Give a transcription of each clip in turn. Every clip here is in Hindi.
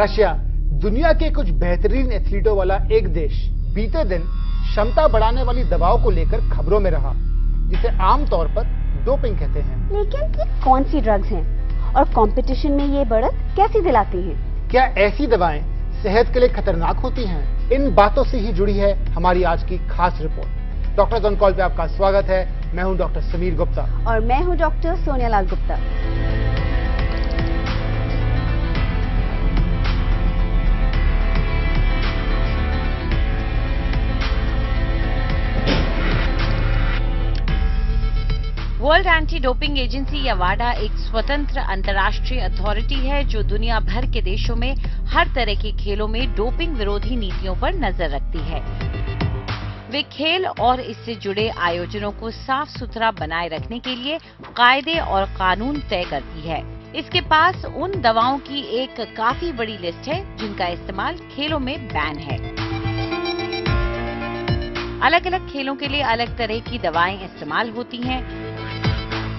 रशिया दुनिया के कुछ बेहतरीन एथलीटों वाला एक देश बीते दिन क्षमता बढ़ाने वाली दवाओं को लेकर खबरों में रहा, जिसे आमतौर पर डोपिंग कहते हैं। लेकिन ये कौन सी ड्रग्स हैं और कंपटीशन में ये बढ़त कैसी दिलाती हैं? क्या ऐसी दवाएं सेहत के लिए खतरनाक होती हैं? इन बातों से ही जुड़ी है हमारी आज की खास रिपोर्ट। डॉक्टर्स ऑन कॉल पे आपका स्वागत है। मैं हूं डॉक्टर समीर गुप्ता और मैं हूं doctor Sonialal Gupta. World anti doping agency या वाडा एक स्वतंत्र अंतर्राष्ट्रीय अथॉरिटी है जो दुनिया भर के देशों में हर तरह के खेलों में डोपिंग विरोधी नीतियों पर नजर रखती है। वे खेल और इससे जुड़े आयोजनों को साफ सुथरा बनाए रखने के लिए कायदे और कानून तय करती है। इसके पास उन दवाओं की एक काफी बड़ी लिस्ट है जिनका इस्तेमाल खेलों में बैन है। अलग अलग खेलों के लिए अलग तरह की दवाएं इस्तेमाल होती हैं।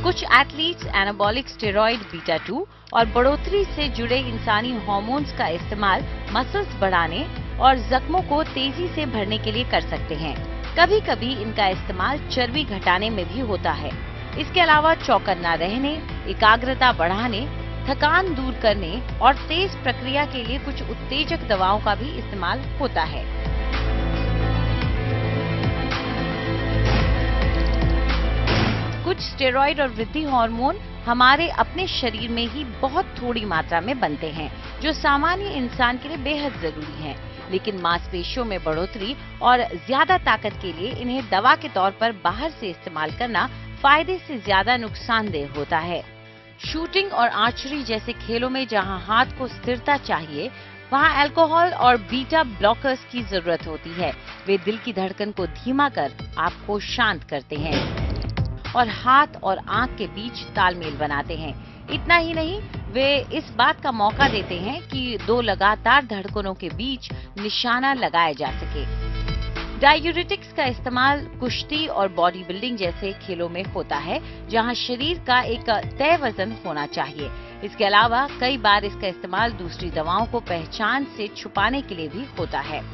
कुछ एथलीट्स एनाबॉलिक स्टेरॉइड बीटा 2 और बढ़ोतरी से जुड़े इंसानी हार्मोन्स का इस्तेमाल मसल्स बढ़ाने और जख्मों को तेजी से भरने के लिए कर सकते हैं। कभी कभी इनका इस्तेमाल चर्बी घटाने में भी होता है। इसके अलावा चौकन्ना रहने, एकाग्रता बढ़ाने, थकान दूर करने और तेज प्रक्रिया के लिए कुछ उत्तेजक दवाओं का भी इस्तेमाल होता है। कुछ स्टेरॉइड और वृद्धि हार्मोन हमारे अपने शरीर में ही बहुत थोड़ी मात्रा में बनते हैं, जो सामान्य इंसान के लिए बेहद जरूरी हैं। लेकिन मांसपेशियों में बढ़ोतरी और ज्यादा ताकत के लिए इन्हें दवा के तौर पर बाहर से इस्तेमाल करना फायदे से ज्यादा नुकसानदेह होता है। शूटिंग और आर्चरी जैसे खेलों में जहां हाथ को स्थिरता चाहिए, वहां अल्कोहल और बीटा ब्लॉकर्स की जरूरत होती है। वे दिल की धड़कन को धीमा कर आपको शांत करते हैं और हाथ और आंख के बीच तालमेल बनाते हैं। इतना ही नहीं, वे इस बात का मौका देते हैं कि दो लगातार धड़कनों के बीच निशाना लगाया जा सके। डायूरेटिक्स का इस्तेमाल कुश्ती और बॉडी बिल्डिंग जैसे खेलों में होता है, जहां शरीर का एक तय वजन होना चाहिए। इसके अलावा कई बार इसका इस्तेमाल दूसरी दवाओं को पहचान से छुपाने के लिए भी होता है।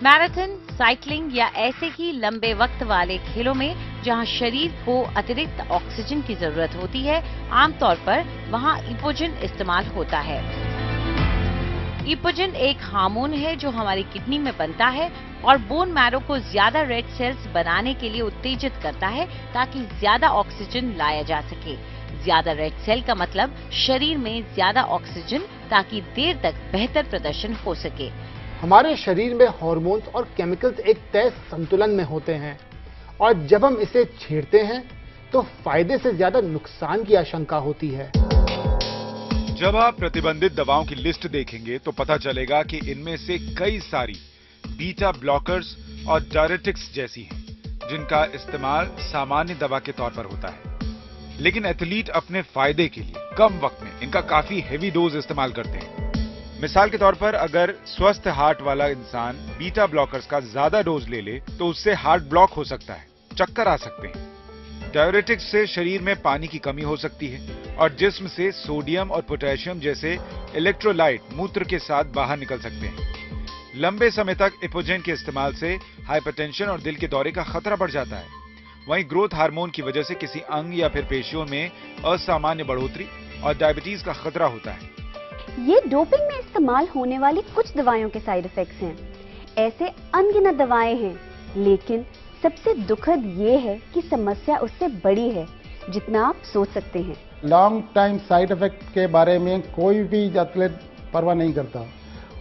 मैराथन, साइकिलिंग या ऐसे ही लंबे वक्त वाले खेलों में जहां शरीर को अतिरिक्त ऑक्सीजन की जरूरत होती है, आमतौर पर वहां इपोजिन इस्तेमाल होता है। इपोजिन एक हार्मोन है जो हमारी किडनी में बनता है और बोन मैरो को ज्यादा रेड सेल्स बनाने के लिए उत्तेजित करता है ताकि ज्यादा ऑक्सीजन लाया जा सके। ज्यादा रेड सेल का मतलब शरीर में ज्यादा ऑक्सीजन ताकि देर तक बेहतर प्रदर्शन हो सके। हमारे शरीर में हार्मोन्स और केमिकल्स एक तय संतुलन में होते हैं और जब हम इसे छेड़ते हैं तो फायदे से ज्यादा नुकसान की आशंका होती है। जब आप प्रतिबंधित दवाओं की लिस्ट देखेंगे तो पता चलेगा कि इनमें से कई सारी बीटा ब्लॉकर्स और डायरेटिक्स जैसी हैं, जिनका इस्तेमाल सामान्य दवा के तौर पर होता है। लेकिन एथलीट अपने फायदे के लिए कम वक्त में इनका काफी हेवी डोज इस्तेमाल करते हैं। मिसाल के तौर पर अगर स्वस्थ हार्ट वाला इंसान बीटा ब्लॉकर्स का ज्यादा डोज ले ले तो उससे हार्ट ब्लॉक हो सकता है, चक्कर आ सकते हैं। डायरेटिक्स से शरीर में पानी की कमी हो सकती है और जिस्म से सोडियम और पोटेशियम जैसे इलेक्ट्रोलाइट मूत्र के साथ बाहर निकल सकते हैं। लंबे समय तक इपोजिन के इस्तेमाल से हाइपरटेंशन और दिल के दौरे का खतरा बढ़ जाता है। वहीं ग्रोथ हार्मोन की वजह से किसी अंग या फिर पेशियों में असामान्य बढ़ोतरी और डायबिटीज का खतरा होता है। ये डोपिंग में इस्तेमाल होने वाली कुछ दवाइयों के साइड इफेक्ट्स हैं। ऐसे अनगिनत दवाएं हैं, लेकिन सबसे दुखद ये है कि समस्या उससे बड़ी है जितना आप सोच सकते हैं। लॉन्ग टाइम साइड इफेक्ट के बारे में कोई भी एथलीट परवाह नहीं करता।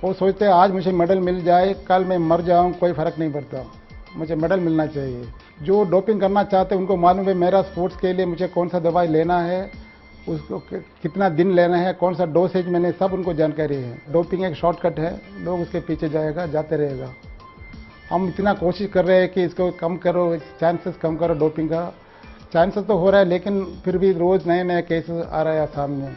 वो सोचते हैं आज मुझे मेडल मिल जाए, कल मैं मर जाऊं, कोई फर्क नहीं पड़ता, मुझे मेडल मिलना चाहिए। जो डोपिंग करना चाहते हैं उनको मालूम है मेरा स्पोर्ट्स के लिए मुझे कौन सा दवाई लेना है, उसको कितना दिन लेना है, कौन सा डोसेज मैंने, सब उनको जानकारी है। डोपिंग एक शॉर्टकट है, लोग उसके पीछे जाते रहेगा। हम इतना कोशिश कर रहे हैं कि इसको कम करो, चांसेस कम करो। डोपिंग का चांसेस तो हो रहा है, लेकिन फिर भी रोज नए नए केसेस आ रहे हैं सामने।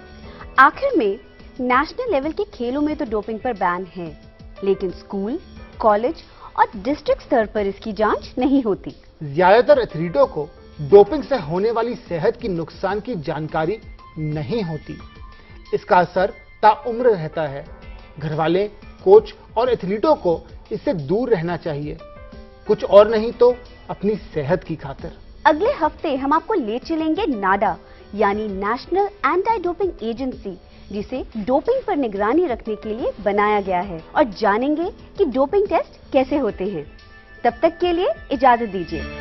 आखिर में नेशनल लेवल के खेलों में तो डोपिंग पर बैन है, लेकिन स्कूल, कॉलेज और डिस्ट्रिक्ट स्तर पर इसकी जांच नहीं होती। ज्यादातर एथलीटों को डोपिंग से होने वाली सेहत की नुकसान की जानकारी नहीं होती। इसका असर ताउम्र रहता है। घरवाले, कोच और एथलीटों को इससे दूर रहना चाहिए, कुछ और नहीं तो अपनी सेहत की खातिर। अगले हफ्ते हम आपको ले चलेंगे नाडा यानी नेशनल एंटी डोपिंग एजेंसी, जिसे डोपिंग पर निगरानी रखने के लिए बनाया गया है, और जानेंगे कि डोपिंग टेस्ट कैसे होते हैं। तब तक के लिए इजाजत दीजिए।